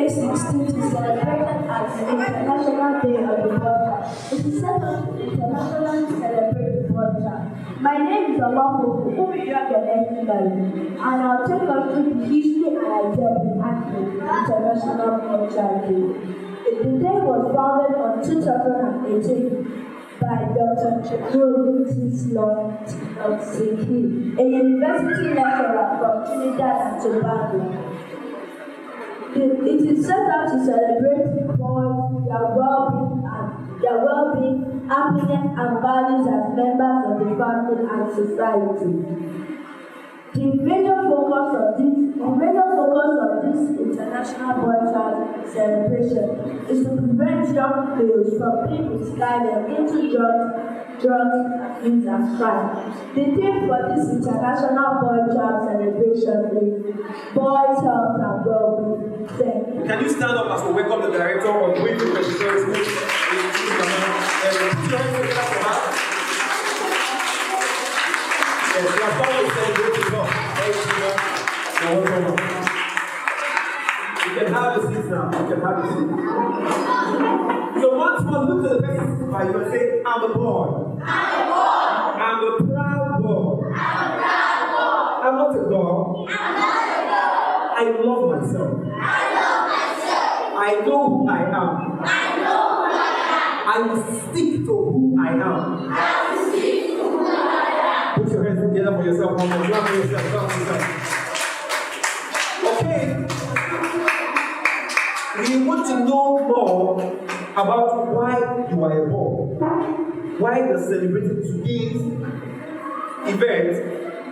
May 16th is celebrated as the International Day of the Boy Child. It is set up to internationally celebrate the boy child. My name is Amafu, whom you are connected and I'll take us through the history and idea behind the International Boy Child Day. The day was founded on 2018 by Dr. Winfield, a university lecturer from Trinidad and Tobago. It is set out to celebrate boys, their well-being, happiness, and values as members of the family and society. The major focus of this International Boy Child celebration is to prevent young males from being misguided into drugs, abuse, and crime. The theme for this International Boy Child celebration is Boys' Health and Well-being. Thank you. Can you stand up as we welcome the director of Winfield Montessori? Yes, we are going to celebrate the God. You can have a seat now. You can have a seat. So once more, look to the person by you and say, I'm a boy. I'm a boy. I'm a proud boy. I'm a proud boy. I'm not a girl. I'm not a girl. I love myself. I love myself. I know who I am. I know who I am. I will stick to who I am. I will stick to who I am. Put your hands together for yourself. Clap for yourself. Clap for yourself. Okay. We want to know more about why you are a boy. Why we are celebrating today's event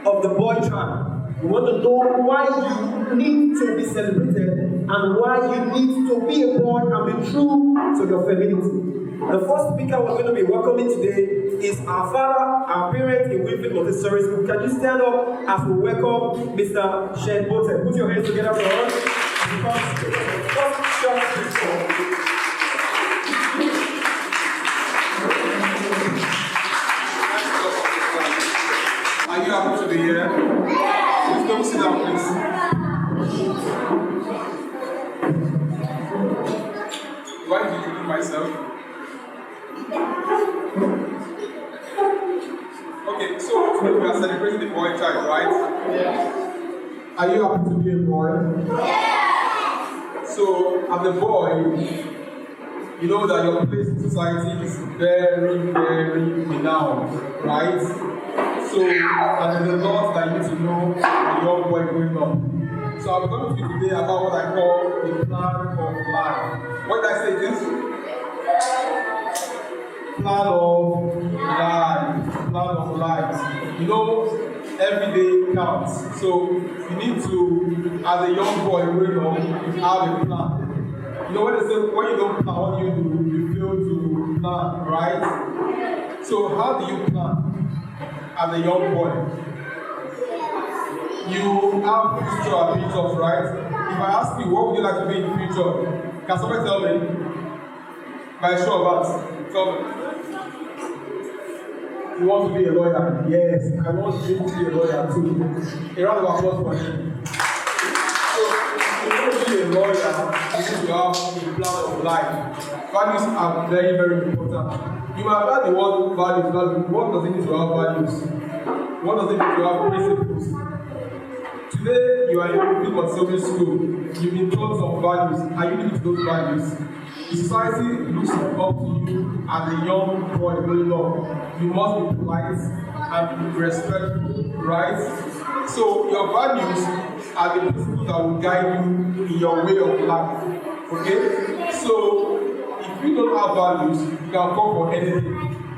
of the boy child. We want to know why you need to be celebrated and why you need to be a boy and be true to your femininity. The first speaker we're going to be welcoming today is our father, our parent in Winfield Montessori School. Can you stand up as we welcome Mr. Shen Bote? Put your hands together for us. Are you happy to be here? Please come sit down, please. Why did you do myself? Okay, so today we are celebrating the boy child, right? Yeah. Are you happy to be a boy? Yeah. So, as a boy, you know that your place in society is very, very renowned, right? So, and there's a lot that you need to know a young boy growing up. So, I'm going to speak today about what I call the plan of life. What did I say this? Plan of life. Plan of life. You know, every day counts. So, you need to, as a young boy growing up, have a plan. You know, when they say, when you don't plan, what do? You fail to plan, right? So, how do you plan? As a young boy, you have future ambitions, right? If I ask you, what would you like to be in the future? Can somebody tell me? By show of hands, tell me. You want to be a lawyer? Yes, I want you to be a lawyer too. A round of applause for him. So, if you want to be a lawyer, you need to have a plan of life. Values are very, very important. You might have heard the word values. What does it mean to have values? What does it mean to have principles? Today, you are in Winfield Montessori School. You've been taught some values, and you live those values. The society looks up to you as a young boy growing up. You must be polite and be respectful, right? So, your values are the principles that will guide you in your way of life. Okay? So, if you don't have values, you can come for anything.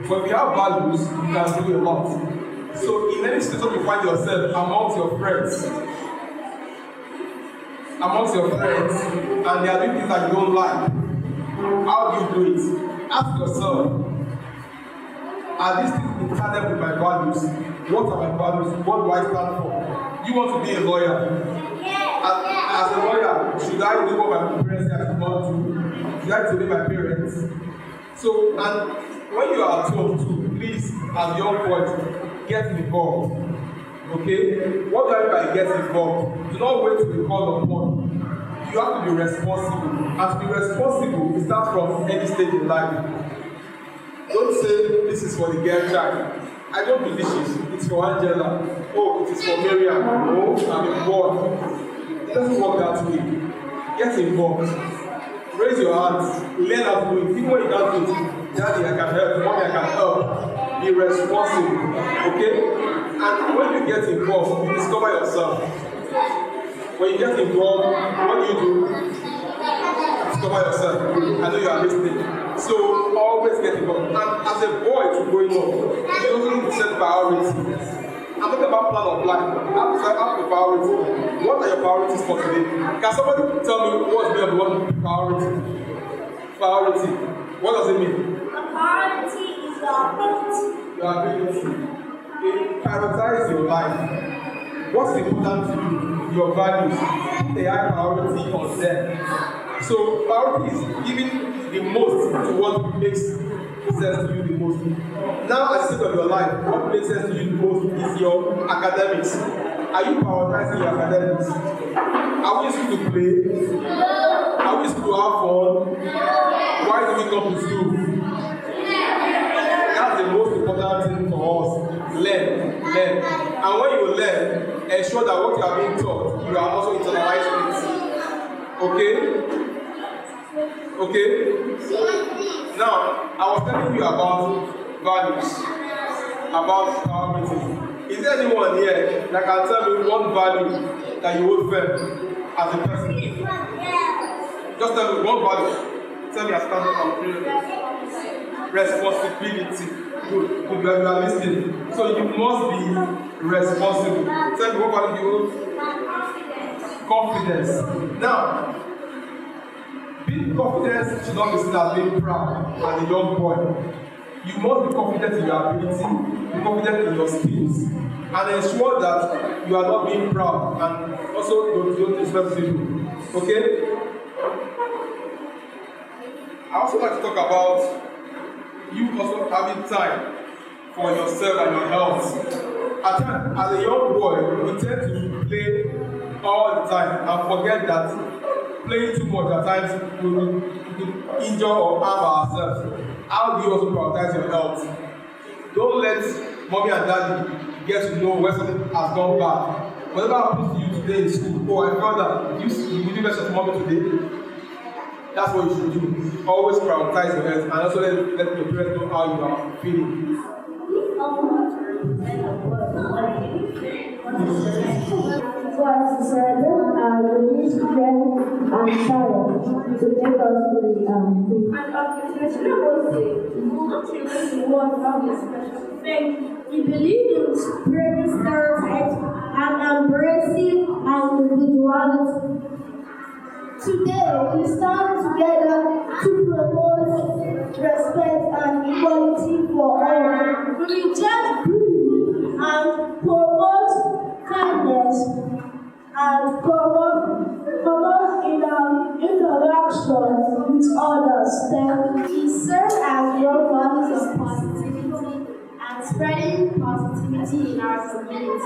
But if you have values, you can do a lot. So in any situation you find yourself amongst your friends, and they are doing things that you don't like, how do you do it? Ask yourself, are these things in tandem with my values? What are my values? What do I stand for? You want to be a lawyer? As a lawyer, should I do what my parents say I should not do? Should I disobey my parents? So, and when you are told to, please, as young boys, get involved. Okay? What do I mean by get involved? Do not wait to be called upon. you have to be responsible. And to be responsible, it starts from any stage in life. Don't say this is for the girl child. I don't do dishes. It's for Angela. Oh, it is for Miriam. Oh, I'm involved. It doesn't work that way. Get involved. Raise your hands. Learn how to do it. Even when you can't do it, Daddy, I can help. Mommy, I can help. Be responsible. Okay? And when you get involved, you discover yourself. When you get involved, what do? Discover yourself. I know you are listening. So always get involved. And as a boy to growing up, you also need to set priorities. I'm talking about plan of life. Have the priority. What are your priorities for today? Can somebody tell me what's the one priority? Priority. What does it mean? A priority is your ability. Your ability. Okay. Prioritize your life. What's important to you? Your values. Put a high priority on them. So priority is giving the most to what makes sense to you the most. Now, at the state of your life, what makes sense to you the most is your academics. Are you prioritizing your academics? Are we used to play? Are we used to have fun? Why do we come to school? That's the most important thing for us. Learn. And when you learn, ensure that what you are being taught, you are also internalizing it. Okay? Now, I was telling you about values, about priorities. Is there anyone here that can tell me one value that you hold firm as a person? Just tell me one value. Tell me a standard of responsibility. Good, you are listening. So you must be responsible. Tell me what value you hold? Confidence. Now, being confident should not be seen as being proud as a young boy. You must be confident in your ability, be confident in your skills, and ensure that you are not being proud and also don't disrespect people. Okay? I also like to talk about you also having time for yourself and your health. At times, as a young boy, we tend to play all the time and forget that playing too much at times will injure or harm ourselves. How do you also prioritize your health? Don't let mommy and daddy get to know when something has gone bad. Whatever happens to you today in school, oh, I found that you did best of mommy today. That's what you should do. Always prioritize your health and also let your parents know how you are feeling. Was certain the least strength and talent to make us really happy. And Architecture was the one of his special thing. He believed in spreading stereotypes and embracing individuality. Today, we stand together to promote respect and equality for all. We reject bullying and promote kindness and promote interaction with others. Then we serve as role models of positivity and spreading positivity in our community.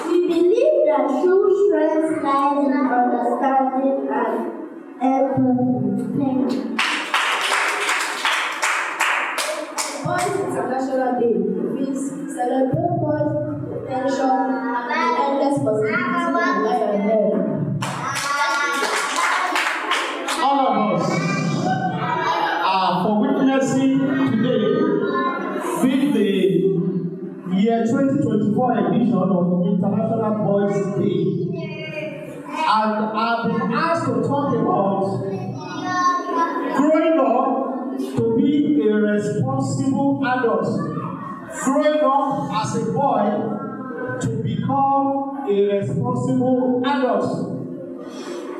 We believe that true strength lies in understanding and empathy. Thank you. Boys International Day. We celebrate boys' potential and the endless possibilities that lie ahead. All of us are for witnessing today being the year 2024 edition of International Boys Day. And I've been asked to talk about growing up to be a responsible adult. Growing up as a boy to become a responsible adult.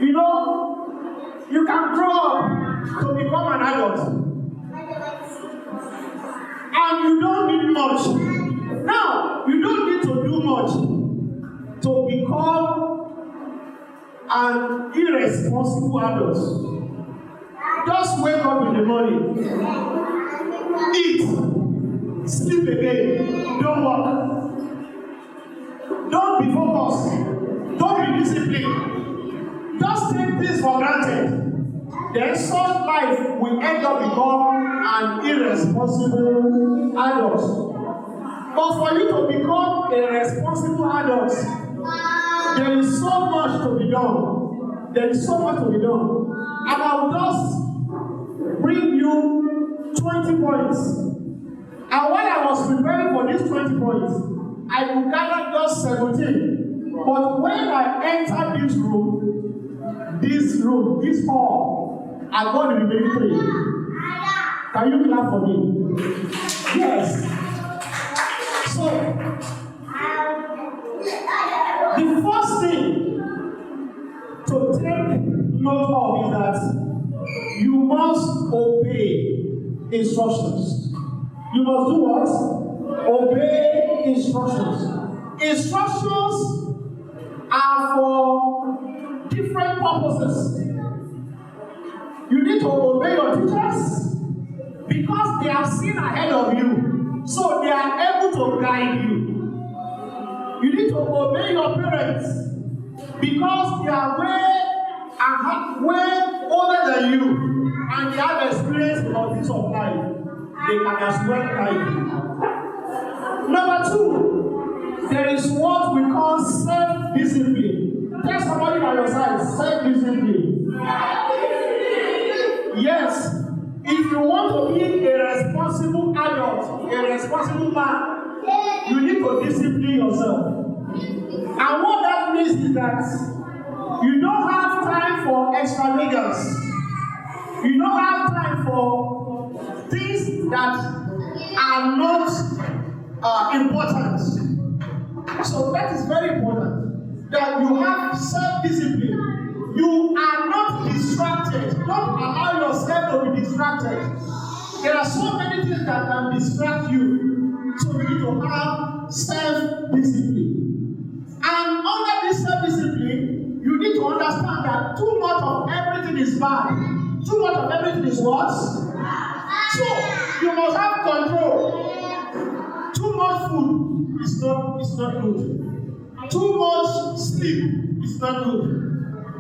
You know, you can grow up to become an adult. And you don't need much. Now, you don't need to do much to become an irresponsible adult. Just wake up in the morning, eat, sleep again, don't work. Don't be focused. Don't be disciplined. just take this for granted, then such life will end up become an irresponsible adult. But for you to become a responsible adult, there is so much to be done. There is so much to be done. And I will just bring you 20 points. And while I was preparing for these 20 points, I could gather just 17. But when I entered this hall, I got the remaining 3. Can you clap for me? Yes. So, the first thing to take note of is that you must obey instructions. You must do what? Obey instructions. Instructions are for different purposes. You need to obey your teachers because they have seen ahead of you, so they are able to guide you. You need to obey your parents because they are way older than you and they have experience about this of life. They can as well guide you. Number 2, there is what we call self-discipline. Tell somebody by your side, self-discipline. Yes, if you want to be a responsible adult, a responsible man, you need to discipline yourself. And what that means is that you don't have time for extravagance. You don't have time for things that are not important. So that is very important. That you have self-discipline. You are not distracted. Don't allow yourself to be distracted. There are so many things that can distract you. So you need to have self-discipline. And under this self-discipline, you need to understand that too much of everything is bad. Too much of everything is what? So you must have control. Too much food is not good. Too much sleep is not good.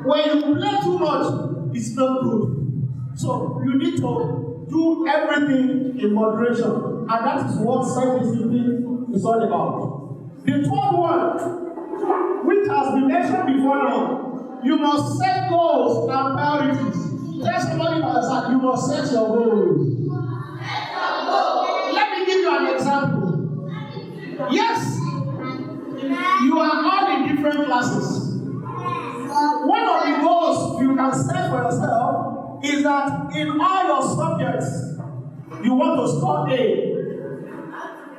When you play too much, it's not good. So you need to do everything in moderation. And that is what self-discipline is all about. The third one, which has been mentioned before now, you must set goals and priorities. Tell somebody by your side, you must set your goals. Let me give you an example. Yes, you are all in different classes. One of the goals you can set for yourself is that in all your subjects, you want to score A.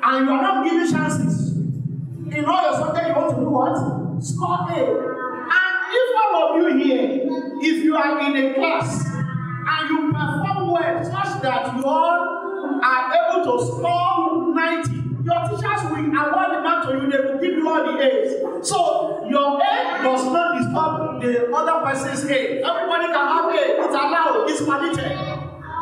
And you are not given chances. In all your subjects, you want to do what? Score A. And if all of you here, if you are in a class and you perform well such that you all are able to score 90, your teachers will award the mark to you, they will give you all the A's. So your A does not disturb the other person's A. Everybody can have A, it's allowed, it's permitted.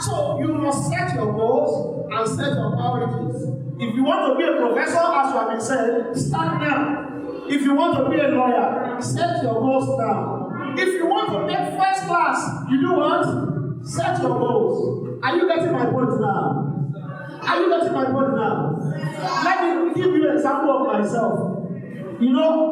So you must set your goals and set your priorities. If you want to be a professor, as you have been said, start now. If you want to be a lawyer, set your goals now. If you want to take first class, you do what? Set your goals. Are you getting my point now? Are you getting my point now? Let me give you an example of myself. You know,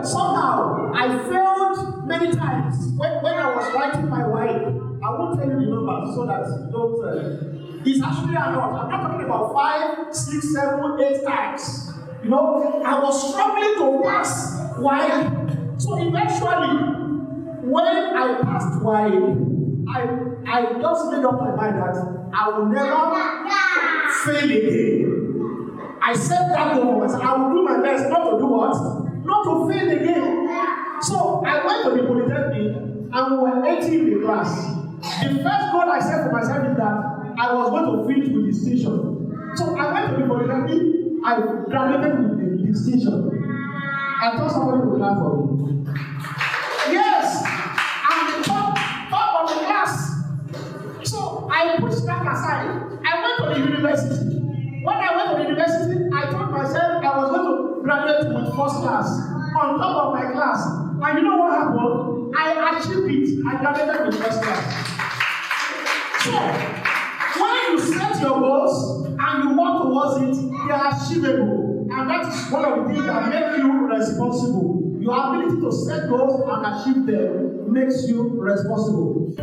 somehow I failed many times when I was writing my wife. I won't tell you the numbers so that you don't. It's actually a lot. I'm not talking about 5, 6, 7, 8 times. You know, I was struggling to pass while. So eventually, when I passed while, I just made up my mind that I will never fail again. I set that goal for myself. I will do my best not to do what? Not to fail again. So I went to the Polytechnic and we were 80 in the class. The first goal I set for myself is that I was going to finish with distinction. So I went to the Polytechnic, I graduated with the distinction. I thought somebody would laugh for me. Yes! I'm the top of the class. So I pushed that aside. I went to the university. When I went to the university, I told myself I was going to graduate with first class on top of my class. And you know what happened? I achieved it. I graduated with first class. So, when you set your goals and you work towards it, they are achievable. And that is one of the things that make you responsible. Your ability to set goals and achieve them makes you responsible.